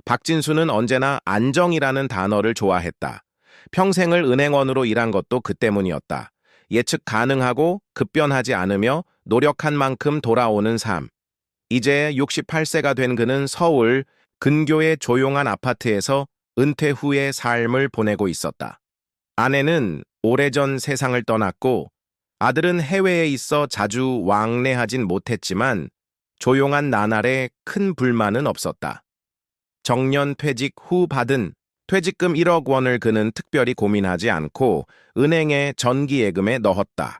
박진수는 언제나 안정이라는 단어를 좋아했다. 평생을 은행원으로 일한 것도 그 때문이었다. 예측 가능하고 급변하지 않으며 노력한 만큼 돌아오는 삶. 이제 68세가 된 그는 서울 근교의 조용한 아파트에서 은퇴 후의 삶을 보내고 있었다. 아내는 오래전 세상을 떠났고 아들은 해외에 있어 자주 왕래하진 못했지만 조용한 나날에 큰 불만은 없었다. 정년 퇴직 후 받은 퇴직금 1억 원을 그는 특별히 고민하지 않고 은행에 정기예금에 넣었다.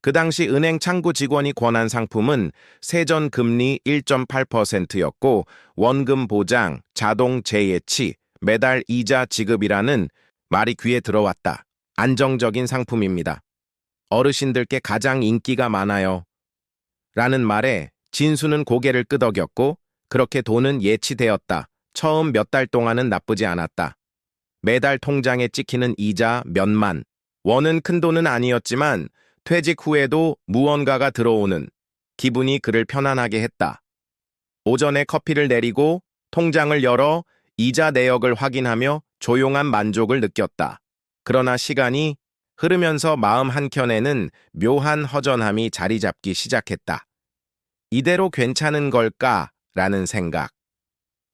그 당시 은행 창구 직원이 권한 상품은 세전 금리 1.8%였고 원금 보장, 자동 재예치, 매달 이자 지급이라는 말이 귀에 들어왔다. 안정적인 상품입니다. 어르신들께 가장 인기가 많아요. 라는 말에 진수는 고개를 끄덕였고 그렇게 돈은 예치되었다. 처음 몇 달 동안은 나쁘지 않았다. 매달 통장에 찍히는 이자 몇만 원은 큰 돈은 아니었지만 퇴직 후에도 무언가가 들어오는 기분이 그를 편안하게 했다. 오전에 커피를 내리고 통장을 열어 이자 내역을 확인하며 조용한 만족을 느꼈다. 그러나 시간이 흐르면서 마음 한켠에는 묘한 허전함이 자리 잡기 시작했다. 이대로 괜찮은 걸까라는 생각.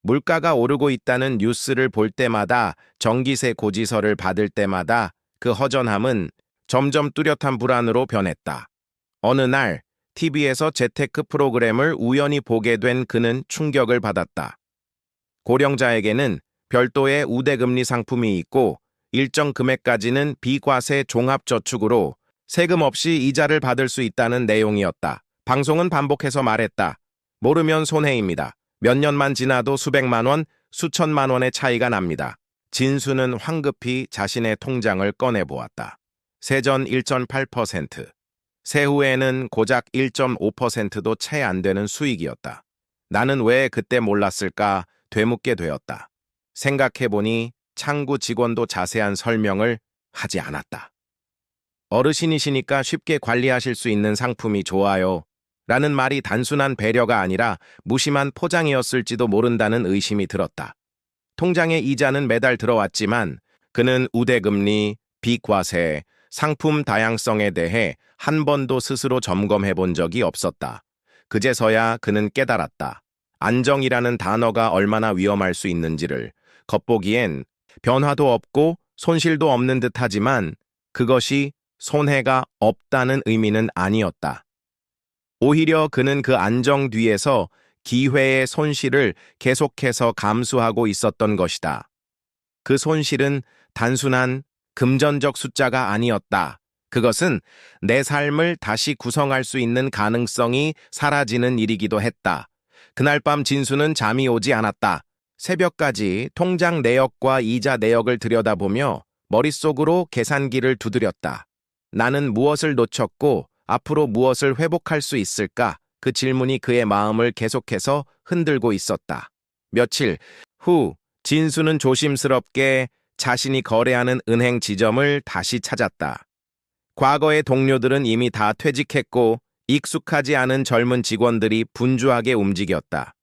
물가가 오르고 있다는 뉴스를 볼 때마다 전기세 고지서를 받을 때마다 그 허전함은 점점 뚜렷한 불안으로 변했다. 어느 날 TV에서 재테크 프로그램을 우연히 보게 된 그는 충격을 받았다. 고령자에게는 별도의 우대금리 상품이 있고 일정 금액까지는 비과세 종합저축으로 세금 없이 이자를 받을 수 있다는 내용이었다. 방송은 반복해서 말했다. 모르면 손해입니다. 몇 년만 지나도 수백만 원, 수천만 원의 차이가 납니다. 진수는 황급히 자신의 통장을 꺼내보았다. 세전 1.8%, 세후에는 고작 1.5%도 채 안 되는 수익이었다. 나는 왜 그때 몰랐을까 되묻게 되었다. 생각해보니 창구 직원도 자세한 설명을 하지 않았다. 어르신이시니까 쉽게 관리하실 수 있는 상품이 좋아요. 라는 말이 단순한 배려가 아니라 무심한 포장이었을지도 모른다는 의심이 들었다. 통장에 이자는 매달 들어왔지만 그는 우대금리, 비과세, 상품 다양성에 대해 한 번도 스스로 점검해 본 적이 없었다. 그제서야 그는 깨달았다. 안정이라는 단어가 얼마나 위험할 수 있는지를. 겉보기엔 변화도 없고 손실도 없는 듯하지만 그것이 손해가 없다는 의미는 아니었다. 오히려 그는 그 안정 뒤에서 기회의 손실을 계속해서 감수하고 있었던 것이다. 그 손실은 단순한 금전적 숫자가 아니었다. 그것은 내 삶을 다시 구성할 수 있는 가능성이 사라지는 일이기도 했다. 그날 밤 진수는 잠이 오지 않았다. 새벽까지 통장 내역과 이자 내역을 들여다보며 머릿속으로 계산기를 두드렸다. 나는 무엇을 놓쳤고 앞으로 무엇을 회복할 수 있을까? 그 질문이 그의 마음을 계속해서 흔들고 있었다. 며칠 후 진수는 조심스럽게 자신이 거래하는 은행 지점을 다시 찾았다. 과거의 동료들은 이미 다 퇴직했고 익숙하지 않은 젊은 직원들이 분주하게 움직였다.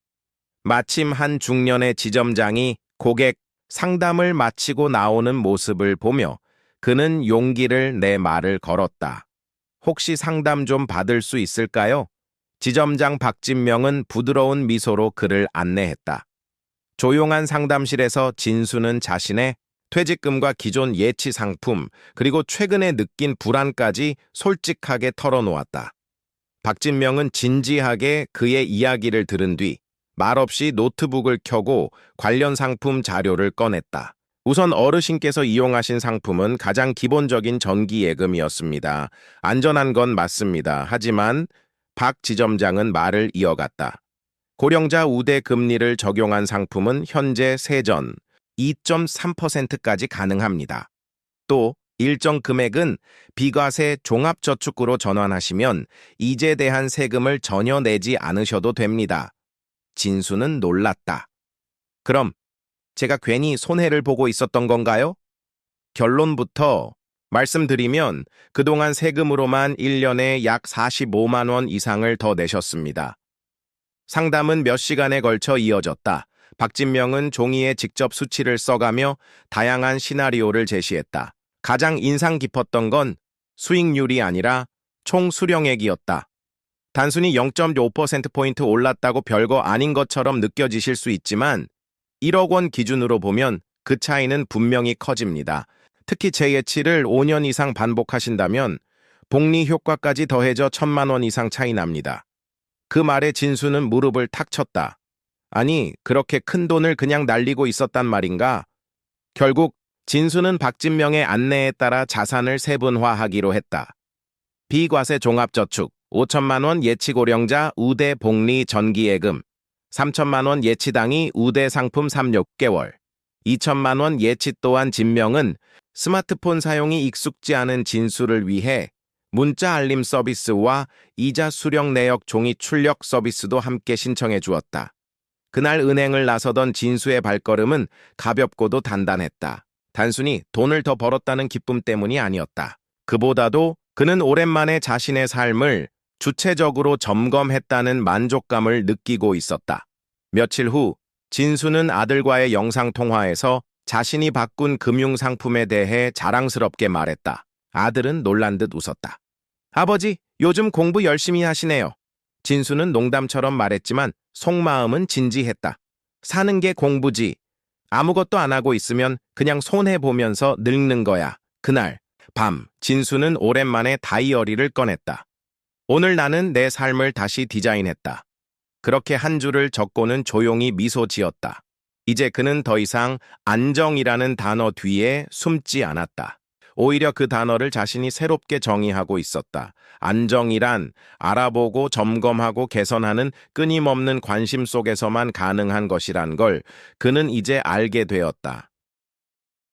마침 한 중년의 지점장이 고객 상담을 마치고 나오는 모습을 보며 그는 용기를 내 말을 걸었다. 혹시 상담 좀 받을 수 있을까요? 지점장 박진명은 부드러운 미소로 그를 안내했다. 조용한 상담실에서 진수는 자신의 퇴직금과 기존 예치 상품, 그리고 최근에 느낀 불안까지 솔직하게 털어놓았다. 박진명은 진지하게 그의 이야기를 들은 뒤 말없이 노트북을 켜고 관련 상품 자료를 꺼냈다. 우선 어르신께서 이용하신 상품은 가장 기본적인 정기예금이었습니다. 안전한 건 맞습니다. 하지만 박 지점장은 말을 이어갔다. 고령자 우대 금리를 적용한 상품은 현재 세전 2.3%까지 가능합니다. 또 일정 금액은 비과세 종합저축으로 전환하시면 이제 대한 세금을 전혀 내지 않으셔도 됩니다. 진수는 놀랐다. 그럼 제가 괜히 손해를 보고 있었던 건가요? 결론부터 말씀드리면 그동안 세금으로만 1년에 약 45만 원 이상을 더 내셨습니다. 상담은 몇 시간에 걸쳐 이어졌다. 박진명은 종이에 직접 수치를 써가며 다양한 시나리오를 제시했다. 가장 인상 깊었던 건 수익률이 아니라 총 수령액이었다. 단순히 0.5%포인트 올랐다고 별거 아닌 것처럼 느껴지실 수 있지만 1억 원 기준으로 보면 그 차이는 분명히 커집니다. 특히 제 예치를 5년 이상 반복하신다면 복리 효과까지 더해져 1,000만 원 이상 차이 납니다. 그 말에 진수는 무릎을 탁 쳤다. 아니, 그렇게 큰 돈을 그냥 날리고 있었단 말인가? 결국 진수는 박진명의 안내에 따라 자산을 세분화하기로 했다. 비과세 종합저축, 5천만 원 예치고령자 우대 복리 전기예금, 3천만 원 예치당이 우대 상품 3-6개월, 2천만 원 예치 또한 진명은 스마트폰 사용이 익숙지 않은 진수를 위해 문자 알림 서비스와 이자 수령 내역 종이 출력 서비스도 함께 신청해 주었다. 그날 은행을 나서던 진수의 발걸음은 가볍고도 단단했다. 단순히 돈을 더 벌었다는 기쁨 때문이 아니었다. 그보다도 그는 오랜만에 자신의 삶을 주체적으로 점검했다는 만족감을 느끼고 있었다. 며칠 후 진수는 아들과의 영상통화에서 자신이 바꾼 금융상품에 대해 자랑스럽게 말했다. 아들은 놀란 듯 웃었다. 아버지, 요즘 공부 열심히 하시네요. 진수는 농담처럼 말했지만 속마음은 진지했다. 사는 게 공부지. 아무것도 안 하고 있으면 그냥 손해보면서 늙는 거야. 그날 밤, 진수는 오랜만에 다이어리를 꺼냈다. 오늘 나는 내 삶을 다시 디자인했다. 그렇게 한 줄을 적고는 조용히 미소 지었다. 이제 그는 더 이상 안정이라는 단어 뒤에 숨지 않았다. 오히려 그 단어를 자신이 새롭게 정의하고 있었다. 안정이란 알아보고 점검하고 개선하는 끊임없는 관심 속에서만 가능한 것이란 걸 그는 이제 알게 되었다.